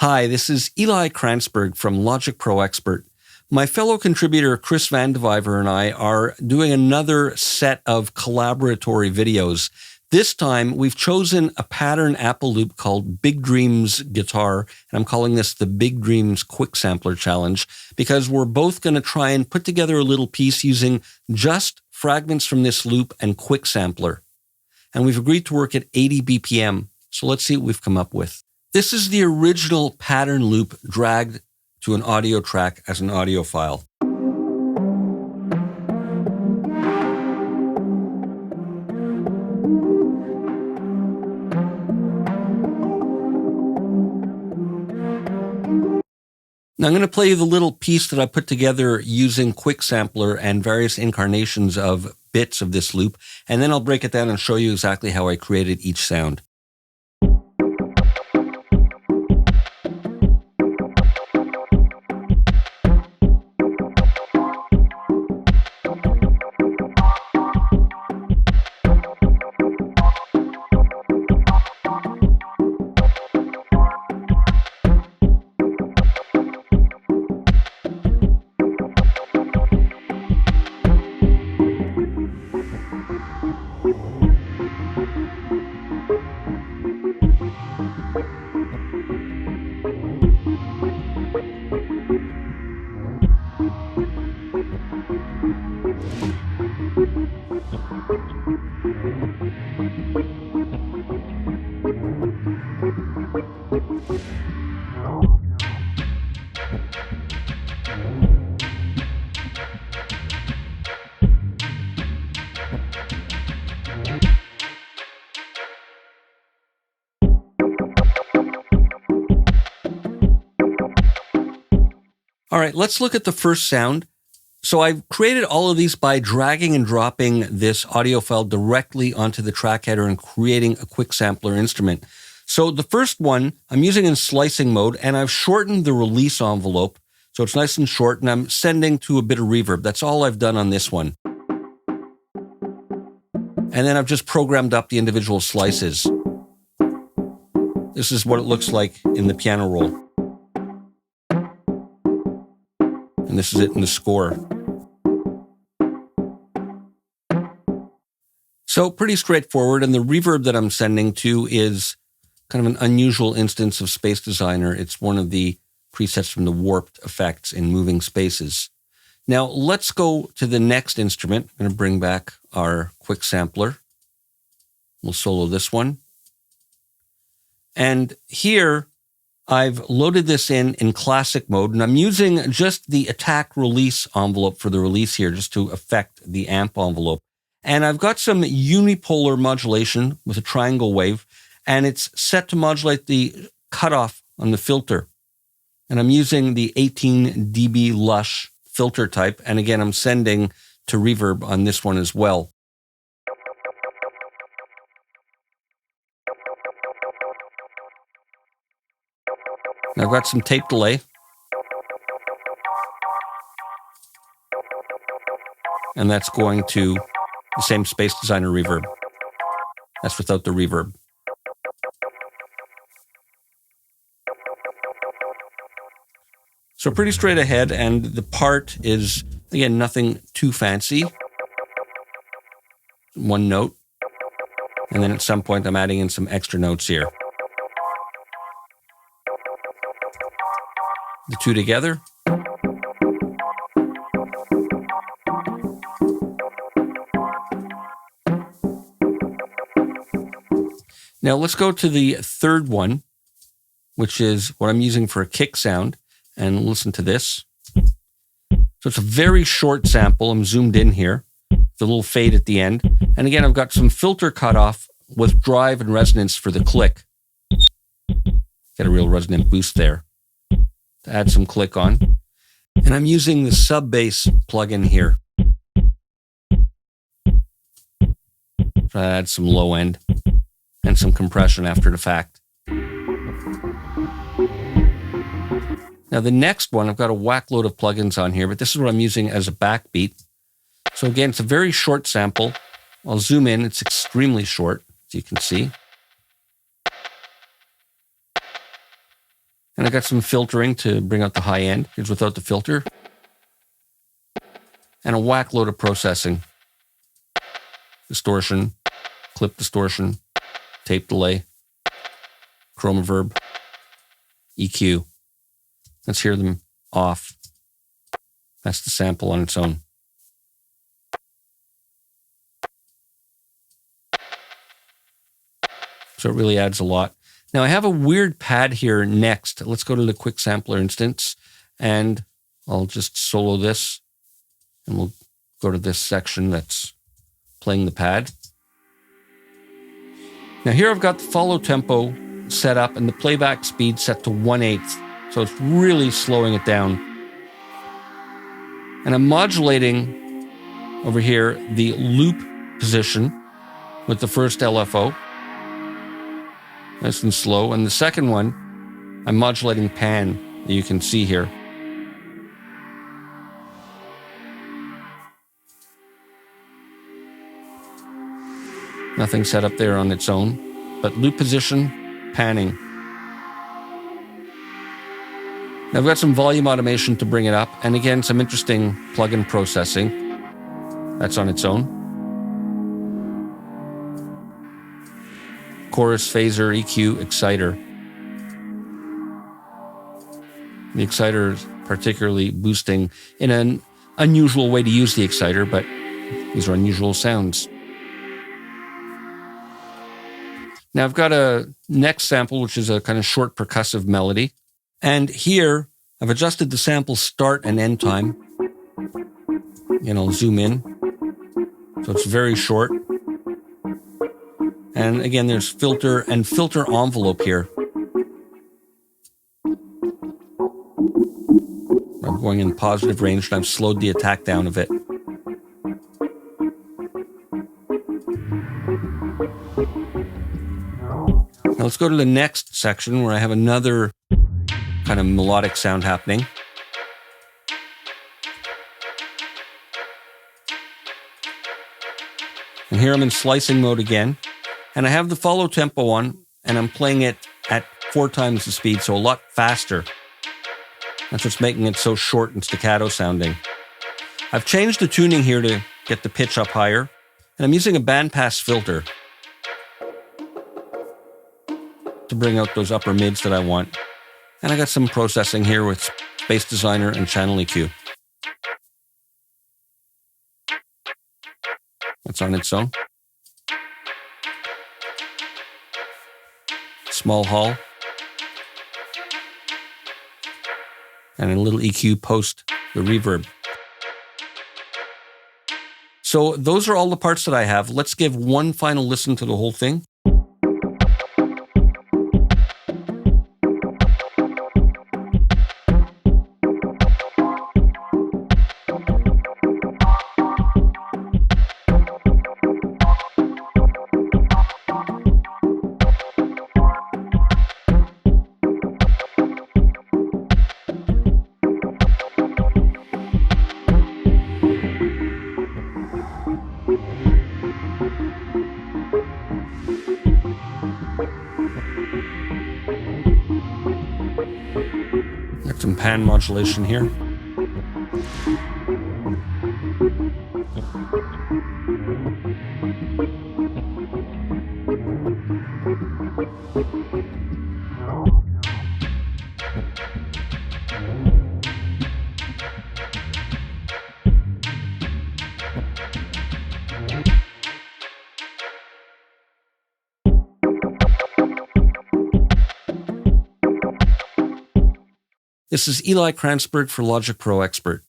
Hi, this is Eli Kransberg from Logic Pro Expert. My fellow contributor Chris Van Deviver and I are doing another set of collaboratory videos. This time, we've chosen a pattern Apple loop called Big Dreams Guitar, and I'm calling this the Big Dreams QuickSampler Challenge because we're both going to try and put together a little piece using just fragments from this loop and QuickSampler. And we've agreed to work at 80 BPM, so let's see what we've come up with. This is the original pattern loop dragged to an audio track as an audio file. Now I'm going to play you the little piece that I put together using QuickSampler and various incarnations of bits of this loop, and then I'll break it down and show you exactly how I created each sound. All right, let's look at the first sound. So I've created all of these by dragging and dropping this audio file directly onto the track header and creating a QuickSampler instrument. So the first one I'm using in slicing mode, and I've shortened the release envelope so it's nice and short, and I'm sending to a bit of reverb. That's all I've done on this one. And then I've just programmed up the individual slices. This is what it looks like in the piano roll. And this is it in the score. So pretty straightforward, and the reverb that I'm sending to is kind of an unusual instance of Space Designer. It's one of the presets from the warped effects in moving spaces. Now let's go to the next instrument. I'm going to bring back our QuickSampler. We'll solo this one. And here, I've loaded this in classic mode, and I'm using just the attack release envelope for the release here, just to affect the amp envelope. And I've got some unipolar modulation with a triangle wave, and it's set to modulate the cutoff on the filter. And I'm using the 18 dB Lush filter type, and again, I'm sending to reverb on this one as well. Now I've got some tape delay. And that's going to the same Space Designer reverb. That's without the reverb. So pretty straight ahead, and the part is, again, nothing too fancy. One note. And then at some point I'm adding in some extra notes here. The two together. Now let's go to the third one, which is what I'm using for a kick sound, and listen to this. So it's a very short sample. I'm zoomed in here, the little fade at the end. And again, I've got some filter cutoff with drive and resonance for the click. Get a real resonant boost there. To add some click on. And I'm using the sub bass plugin here. To add some low end and some compression after the fact. Now the next one, I've got a whack load of plugins on here, but this is what I'm using as a backbeat. So again, it's a very short sample. I'll zoom in, it's extremely short, as you can see. And I got some filtering to bring out the high end. Here's without the filter. And a whack load of processing. Distortion, clip distortion, tape delay, chroma verb, EQ. Let's hear them off. That's the sample on its own. So it really adds a lot. Now I have a weird pad here next. Let's go to the QuickSampler instance and I'll just solo this and we'll go to this section that's playing the pad. Now here I've got the follow tempo set up and the playback speed set to 1/8. So it's really slowing it down. And I'm modulating over here the loop position with the first LFO. Nice and slow. And the second one, I'm modulating pan, that you can see here. Nothing set up there on its own, but loop position, panning. Now I've got some volume automation to bring it up, and again, some interesting plug-in processing. That's on its own. Chorus, phaser, EQ, exciter. The exciter is particularly boosting in an unusual way to use the exciter, but these are unusual sounds. Now I've got a next sample, which is a kind of short percussive melody. And here I've adjusted the sample start and end time. And I'll zoom in. So it's very short. And again, there's filter and filter envelope here. I'm going in positive range and I've slowed the attack down a bit. Now let's go to the next section where I have another kind of melodic sound happening. And here I'm in slicing mode again. And I have the follow tempo on, and I'm playing it at 4 times the speed, so a lot faster. That's what's making it so short and staccato sounding. I've changed the tuning here to get the pitch up higher, and I'm using a bandpass filter to bring out those upper mids that I want. And I got some processing here with Space Designer and Channel EQ. That's on its own. Small hall. And a little EQ post the reverb. So those are all the parts that I have. Let's give one final listen to the whole thing. Got some pan modulation here. This is Eli Kransberg for Logic Pro Expert.